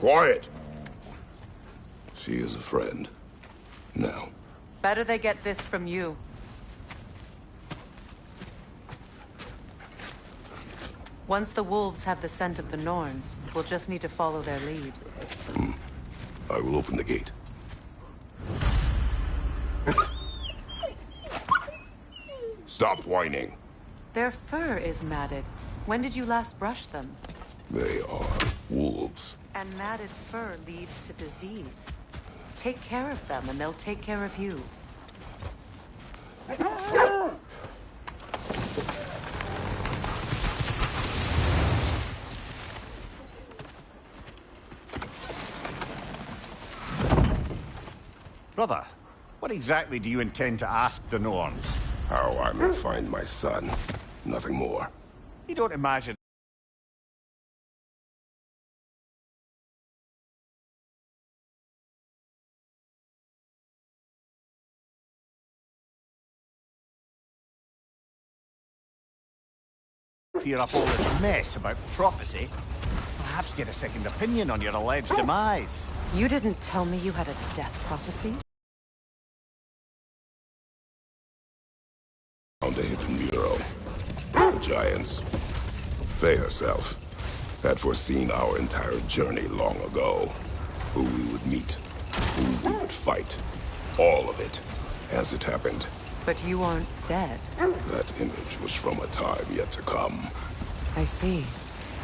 Quiet! She is a friend. Now. Better they get this from you. Once the wolves have the scent of the Norns, we'll just need to follow their lead. I will open the gate. Stop whining. Their fur is matted. When did you last brush them? They are wolves. And matted fur leads to disease. Take care of them, and they'll take care of you. Brother, what exactly do you intend to ask the Norns? How I may find my son. Nothing more. You don't imagine... clear up all this mess about prophecy. Perhaps get a second opinion on your alleged demise. You didn't tell me you had a death prophecy? Found a hidden mural. The giants, Faye herself, had foreseen our entire journey long ago. Who we would meet, who we would fight. All of it, as it happened. But you aren't dead. That image was from a time yet to come. I see.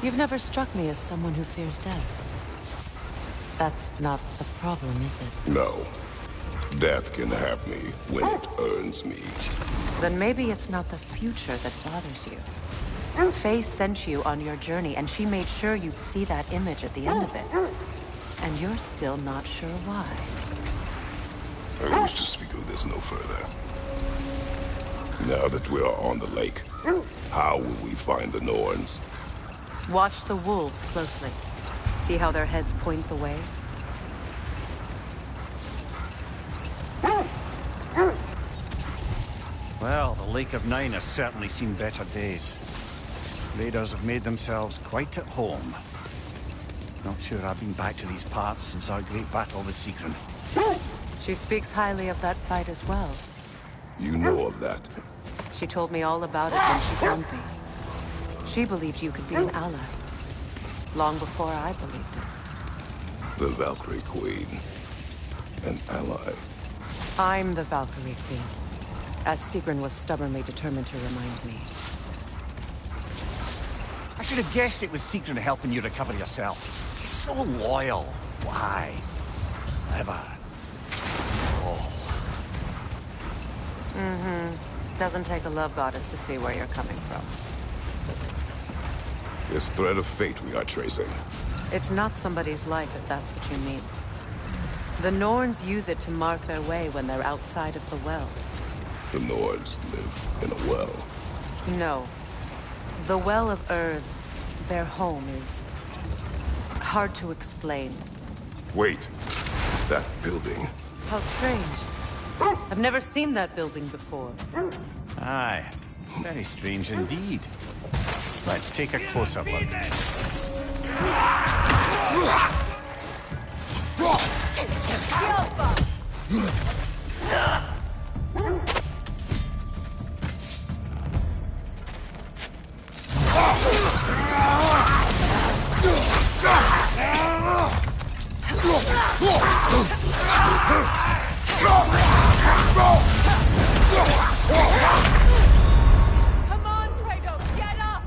You've never struck me as someone who fears death. That's not the problem, is it? No. Death can have me when it earns me. Then maybe it's not the future that bothers you. Faye sent you on your journey, and she made sure you'd see that image at the end of it. And you're still not sure why. I wish to speak of this no further. Now that we are on the lake, how will we find the Norns? Watch the wolves closely. See how their heads point the way? Well, the Lake of Nine has certainly seen better days. Raiders have made themselves quite at home. Not sure I've been back to these parts since our great battle with Sigrun. She speaks highly of that fight as well. You know of that? She told me all about it when she found me. She believed you could be an ally. Long before I believed it. The Valkyrie Queen. An ally. I'm the Valkyrie Queen, as Sigrun was stubbornly determined to remind me. I should have guessed it was Sigrun helping you recover yourself. She's so loyal. Why? Ever. Oh. Doesn't take a love goddess to see where you're coming from. This thread of fate we are tracing. It's not somebody's life, if that's what you mean. The Norns use it to mark their way when they're outside of the well. The Nords live in a well. No. The Well of Earth, their home, is hard to explain. Wait. That building. How strange. I've never seen that building before. Aye. Very strange indeed. Let's take a closer look. Come on, Kratos, get up!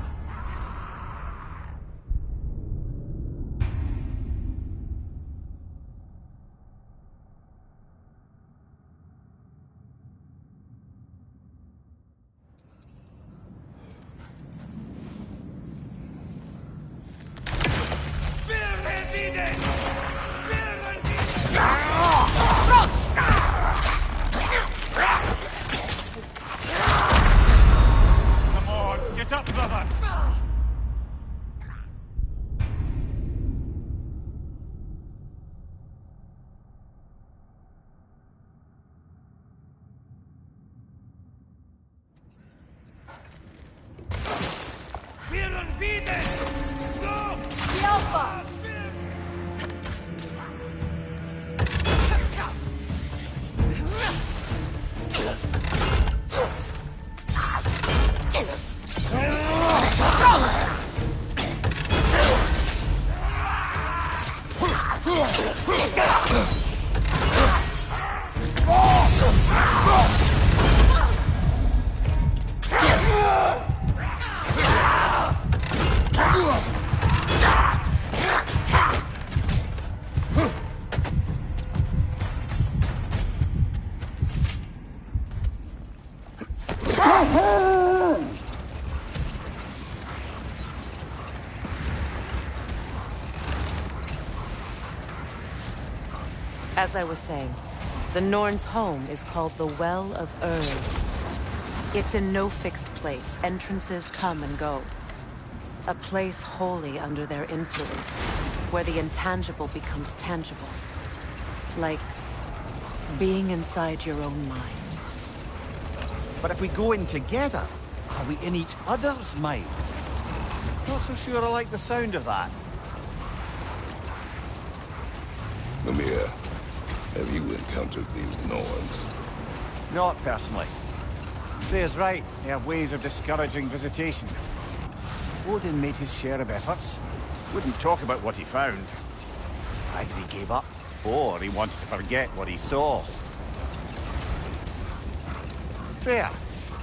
Come on, get up, brother! As I was saying, the Norn's home is called the Well of Erd. It's in no fixed place. Entrances come and go. A place wholly under their influence, where the intangible becomes tangible. Like being inside your own mind. But if we go in together, are we in each other's mind? Not so sure I like the sound of that. Mimir, have you encountered these Norns? Not personally. Freya's right. They have ways of discouraging visitation. Odin made his share of efforts. Wouldn't talk about what he found. Either he gave up, or he wanted to forget what he saw. Freya,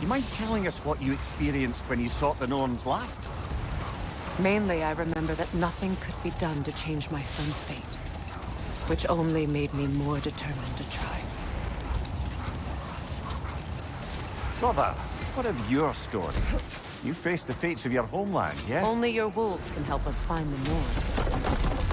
you mind telling us what you experienced when you sought the Norns last? Mainly, I remember that nothing could be done to change my son's fate, which only made me more determined to try. Brother, what of your story? You faced the fates of your homeland, yeah? Only your wolves can help us find the Norns.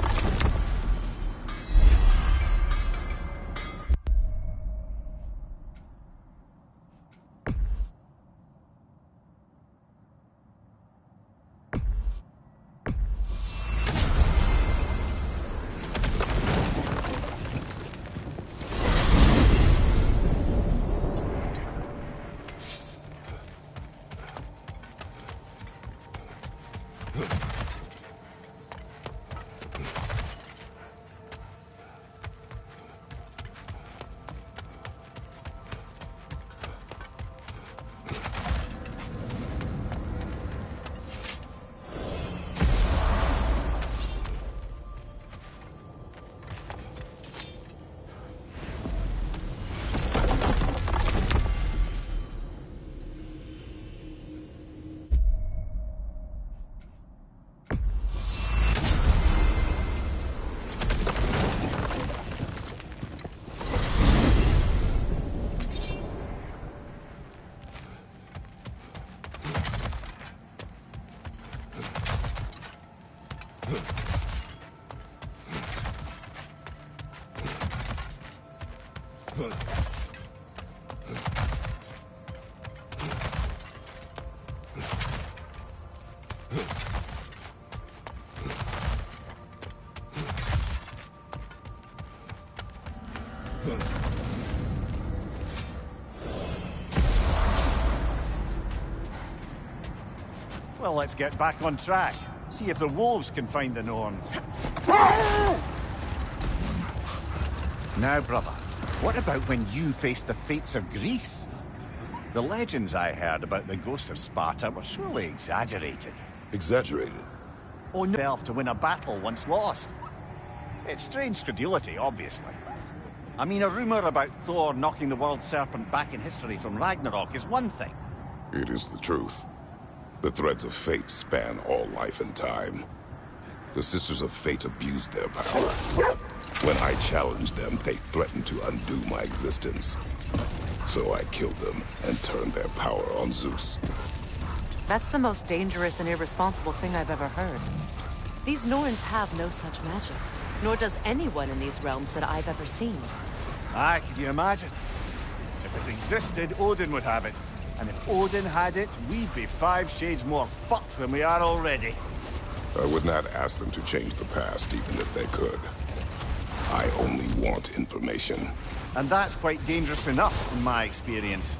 Well, let's get back on track. See if the wolves can find the Norns. Now, brother, what about when you faced the fates of Greece? The legends I heard about the ghost of Sparta were surely exaggerated. Exaggerated? Oh, no. To win a battle once lost. It's strange credulity, obviously. I mean, a rumor about Thor knocking the world serpent back in history from Ragnarok is one thing. It is the truth. The threads of fate span all life and time. The Sisters of Fate abused their power. When I challenged them, they threatened to undo my existence. So I killed them and turned their power on Zeus. That's the most dangerous and irresponsible thing I've ever heard. These Norns have no such magic, nor does anyone in these realms that I've ever seen. Ah, can you imagine? If it existed, Odin would have it. And if Odin had it, we'd be 5 shades more fucked than we are already. I would not ask them to change the past, even if they could. I only want information. And that's quite dangerous enough, in my experience.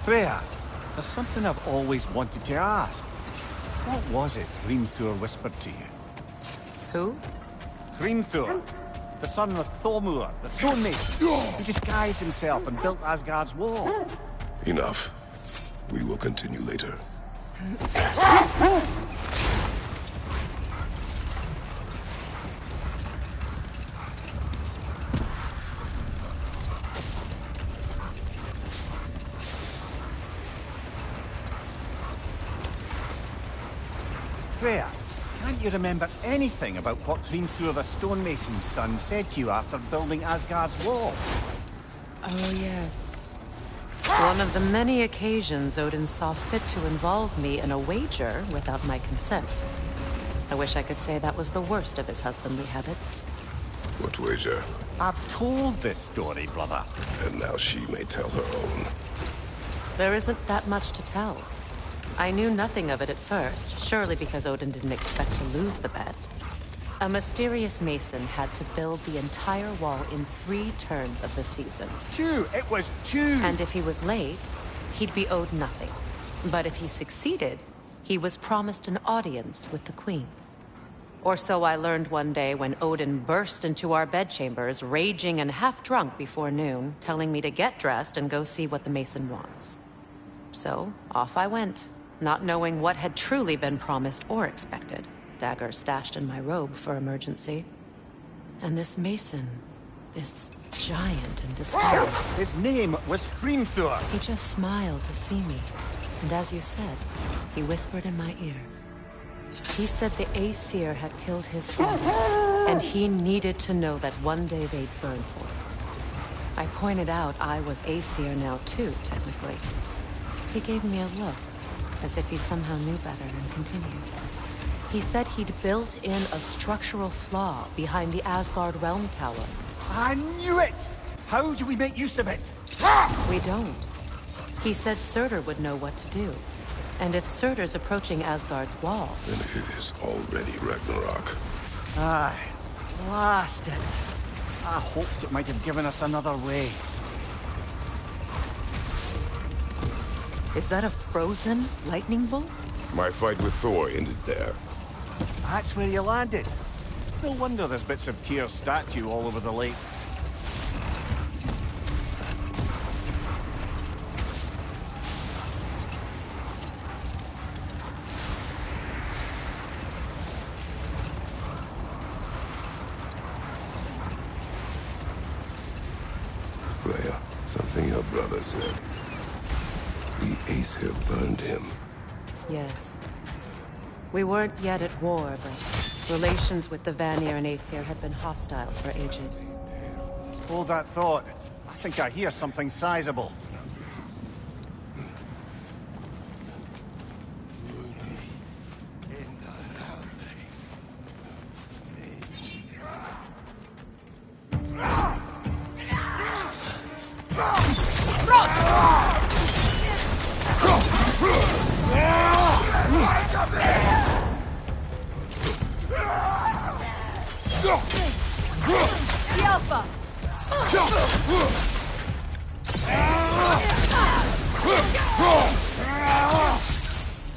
Freya, there's something I've always wanted to ask. What was it Hrimthur whispered to you? Who? Hrimthur, the son of Thormur, the stonemason, who disguised himself and built Asgard's wall. Enough. We will continue later. Freya, can't you remember anything about what Hrimthur the stonemason's son said to you after building Asgard's wall? Oh, yes. One of the many occasions Odin saw fit to involve me in a wager without my consent. I wish I could say that was the worst of his husbandly habits. What wager? I've told this story, brother. And now she may tell her own. There isn't that much to tell. I knew nothing of it at first, surely because Odin didn't expect to lose the bet. A mysterious mason had to build the entire wall in 3 turns of the season. 2! It was 2! And if he was late, he'd be owed nothing. But if he succeeded, he was promised an audience with the queen. Or so I learned one day when Odin burst into our bedchambers, raging and half-drunk before noon, telling me to get dressed and go see what the mason wants. So, off I went, not knowing what had truly been promised or expected. Dagger stashed in my robe for emergency. And this mason, this giant in disguise. His name was Hrimthur. He just smiled to see me. And as you said, he whispered in my ear. He said the Aesir had killed his father, and he needed to know that one day they'd burn for it. I pointed out I was Aesir now too, technically. He gave me a look, as if he somehow knew better, and continued. He said he'd built in a structural flaw behind the Asgard Realm Tower. I knew it! How do we make use of it? We don't. He said Surtur would know what to do. And if Surtur's approaching Asgard's wall... Then it is already Ragnarok. Aye. Blast it. I hoped it might have given us another way. Is that a frozen lightning bolt? My fight with Thor ended there. That's where you landed. No wonder there's bits of Tyr's statue all over the lake. Freya, something your brother said. The Aesir burned him. Yes. We weren't yet at war, but relations with the Vanir and Aesir had been hostile for ages. Hold that thought. I think I hear something sizable.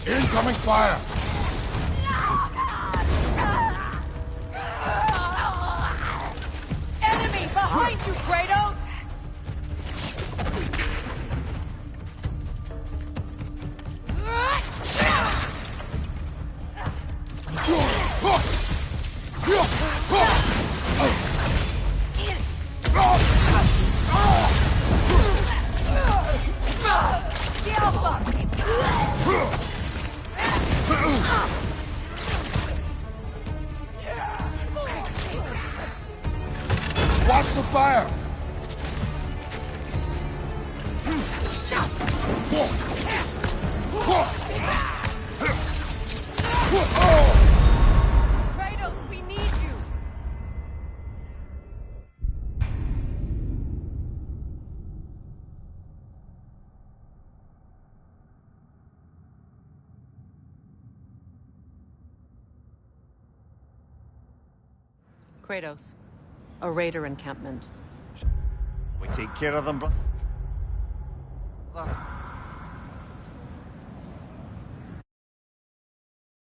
Incoming fire! Enemy behind you, Kratos! Watch the fire! Kratos, we need you! Kratos. A raider encampment. We take care of them, bro.